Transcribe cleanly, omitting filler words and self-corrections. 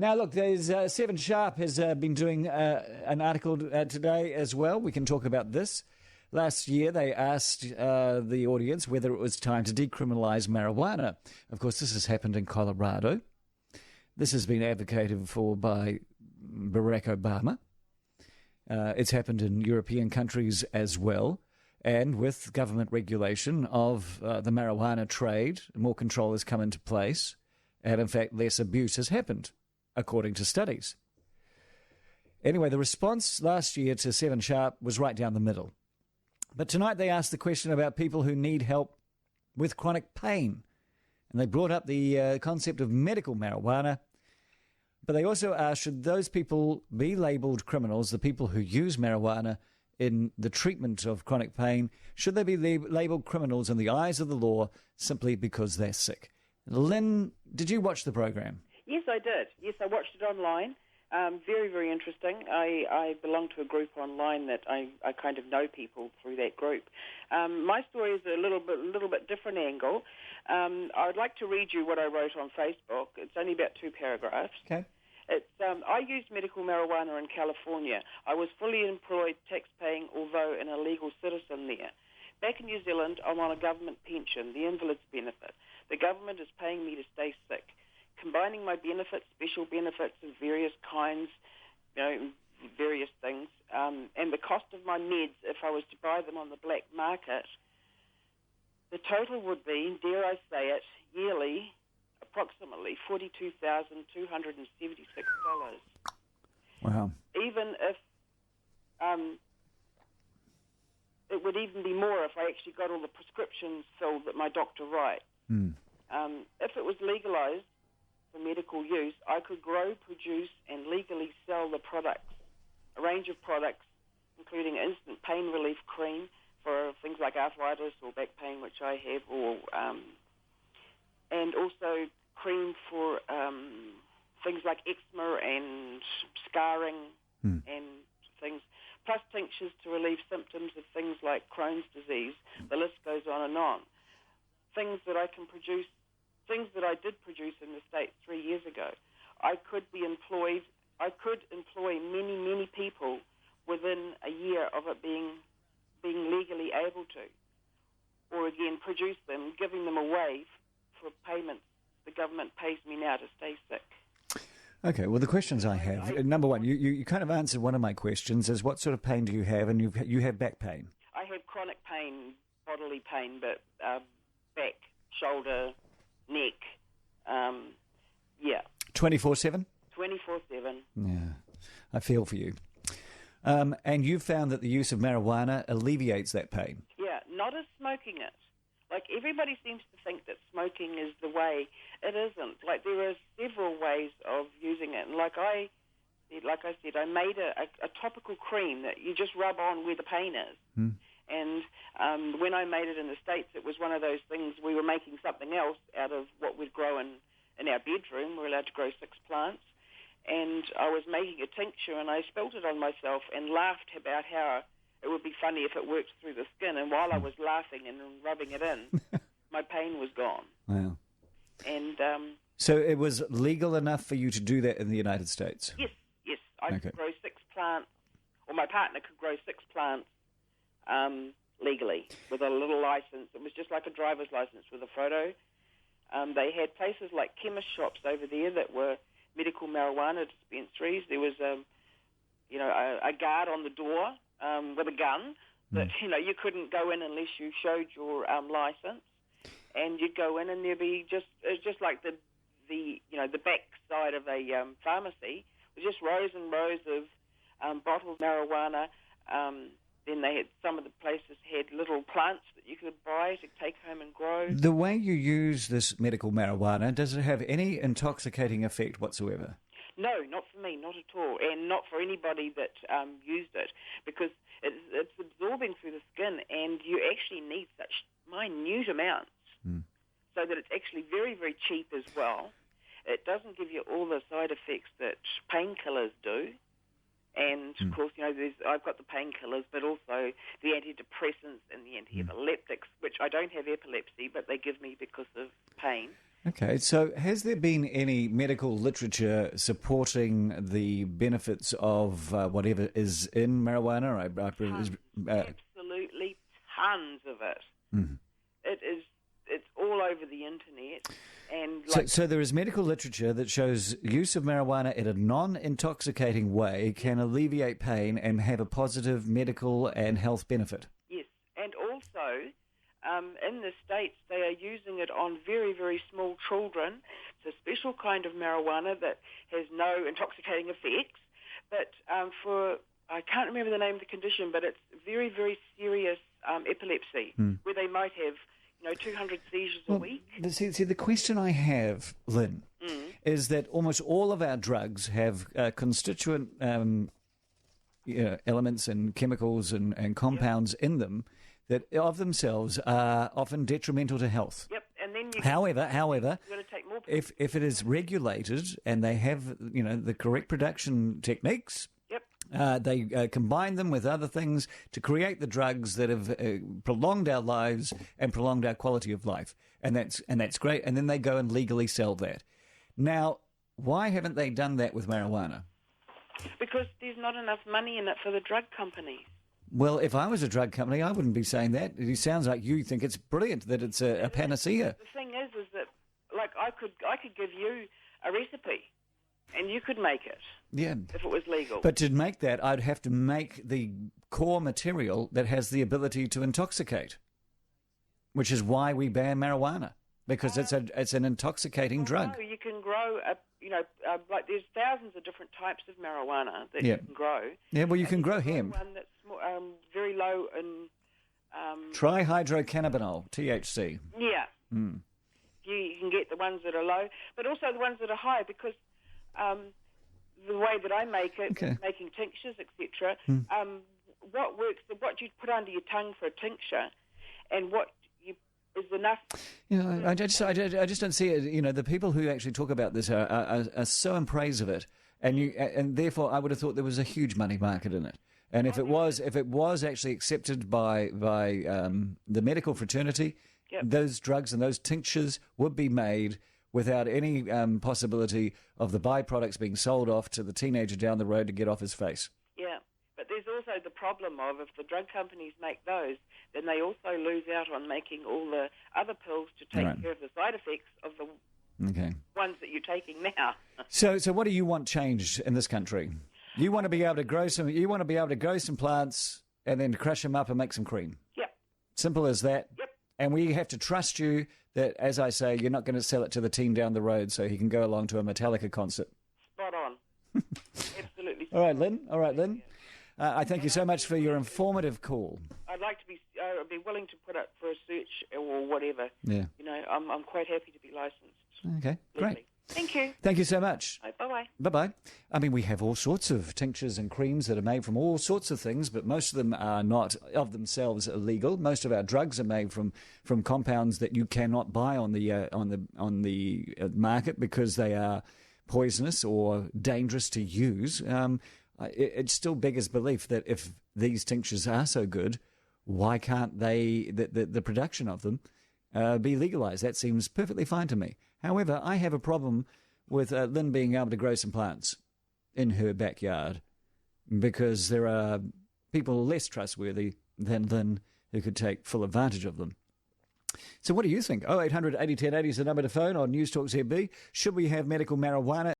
Now, look, there's 7 Sharp has been doing an article today as well. We can talk about this. Last year, they asked the audience whether it was time to decriminalise marijuana. Of course, this has happened in Colorado. This has been advocated for by Barack Obama. It's happened in European countries as well. And with government regulation of the marijuana trade, more control has come into place. And in fact, less abuse has happened, according to studies. Anyway, the response last year to 7 Sharp was right down the middle. But tonight they asked the question about people who need help with chronic pain. And they brought up the concept of medical marijuana. But they also asked, should those people be labelled criminals, the people who use marijuana in the treatment of chronic pain, should they be labelled criminals in the eyes of the law simply because they're sick? Lynn, did you watch the program? Yes, I did. Yes, I watched it online. Very, very interesting. I belong to a group online that I kind of know people through that group. My story is a little bit different angle. I would like to read you what I wrote on Facebook. It's only about 2 paragraphs. Okay. It's I used medical marijuana in California. I was fully employed, tax-paying, although an illegal citizen there. Back in New Zealand, I'm on a government pension, the invalid's benefit. The government is paying me to stay sick. Combining my benefits, special benefits of various kinds, various things, and the cost of my meds if I was to buy them on the black market, the total would be, dare I say it, yearly, approximately $42,276. Wow. Even if it would even be more if I actually got all the prescriptions filled that my doctor writes. If it was legalized for medical use, I could grow, produce, and legally sell the products, a range of products, including instant pain relief cream for things like arthritis or back pain, which I have, or and also cream for things like eczema and scarring and things, plus tinctures to relieve symptoms of things like Crohn's disease. The list goes on and on. Things that I can produce, things that I did produce in the States 3 years ago. I could employ many, many people within a year of it being legally able to. Or again, produce them, giving them away for payments. The government pays me now to stay sick. Okay, well, the questions I have, number one, you kind of answered one of my questions, is what sort of pain do you have? And you have back pain. I have chronic pain, bodily pain, but back, shoulder, neck, 24/7? 24/7. Yeah, I feel for you. And you've found that the use of marijuana alleviates that pain? Yeah, not as smoking it. Like, everybody seems to think that smoking is the way. It isn't. Like, there are several ways of using it. And like I said, I made a topical cream that you just rub on where the pain is. And when I made it in the States, it was one of those things, we were making something else out of what we'd grow in our bedroom. We're allowed to grow 6 plants. And I was making a tincture, and I spilt it on myself and laughed about how it would be funny if it worked through the skin. And while I was laughing and rubbing it in, my pain was gone. Wow. And so it was legal enough for you to do that in the United States? Yes. I could grow 6 plants, or my partner could grow 6 plants legally with a little license. It was just like a driver's license with a photo. They had places like chemist shops over there that were medical marijuana dispensaries. There was a guard on the door with a gun that you couldn't go in unless you showed your license, and you'd go in and there'd be it's just like the back side of a pharmacy with just rows and rows of bottles of marijuana. Then they had, some of the places had little plants that you could buy to take home and grow. The way you use this medical marijuana, does it have any intoxicating effect whatsoever? No, not for me, not at all, and not for anybody that used it, because it's absorbing through the skin, and you actually need such minute amounts, so that it's actually very, very cheap as well. It doesn't give you all the side effects that painkillers do. And, of course, I've got the painkillers, but also the antidepressants and the antiepileptics, which I don't have epilepsy, but they give me because of pain. Okay, so has there been any medical literature supporting the benefits of whatever is in marijuana? Absolutely tons of it. Mhm. It's all over the internet. And So there is medical literature that shows use of marijuana in a non-intoxicating way can alleviate pain and have a positive medical and health benefit. yes, and also in the States they are using it on very, very small children. It's a special kind of marijuana that has no intoxicating effects, but I can't remember the name of the condition, but it's very, very serious epilepsy, where they might have 200 seizures a week. See, the question I have, Lynn, is that almost all of our drugs have constituent elements and chemicals and compounds in them that of themselves are often detrimental to health. Yep, and then However, you've got to take more. if it is regulated and they have the correct production techniques. They combine them with other things to create the drugs that have prolonged our lives and prolonged our quality of life, and that's great. And then they go and legally sell that. Now, why haven't they done that with marijuana? Because there's not enough money in it for the drug companies. Well, if I was a drug company, I wouldn't be saying that. It sounds like you think it's brilliant, that it's a panacea. The thing is that I could give you a recipe, and you could make it. Yeah. If it was legal. But to make that, I'd have to make the core material that has the ability to intoxicate, which is why we ban marijuana, because it's an intoxicating drug. No, you can grow like there's thousands of different types of marijuana that you can grow. Yeah, well, you can grow hemp. One that's very low in trihydrocannabinol, THC. Yeah. You can get the ones that are low, but also the ones that are high, because the way that I make it, making tinctures, etc. What works, what you put under your tongue for a tincture, and what is enough. I just don't see it. The people who actually talk about this are so in praise of it, and therefore I would have thought there was a huge money market in it. And if it was actually accepted by the medical fraternity, those drugs and those tinctures would be made without any possibility of the byproducts being sold off to the teenager down the road to get off his face. Yeah, but there's also the problem of if the drug companies make those, then they also lose out on making all the other pills to take care of the side effects of the ones that you're taking now. So what do you want changed in this country? You want to be able to grow some. You want to be able to grow some plants and then crush them up and make some cream. Yep. Simple as that. Yep. And we have to trust you that, as I say, you're not going to sell it to the teen down the road so he can go along to a Metallica concert. Spot on. Absolutely. All right, Lynn. I thank you so much for your informative call. I'd like to I'd be willing to put up for a search or whatever. Yeah. I'm quite happy to be licensed. Okay, great. Thank you. Thank you so much. Bye-bye. Bye-bye. I mean, we have all sorts of tinctures and creams that are made from all sorts of things, but most of them are not of themselves illegal. Most of our drugs are made from compounds that you cannot buy on the market because they are poisonous or dangerous to use. It still beggars belief that if these tinctures are so good, why can't the production of them be legalized? That seems perfectly fine to me. However, I have a problem with Lynn being able to grow some plants in her backyard because there are people less trustworthy than Lynn who could take full advantage of them. So what do you think? 0800 80 1080 is the number to phone on News Talk ZB. Should we have medical marijuana?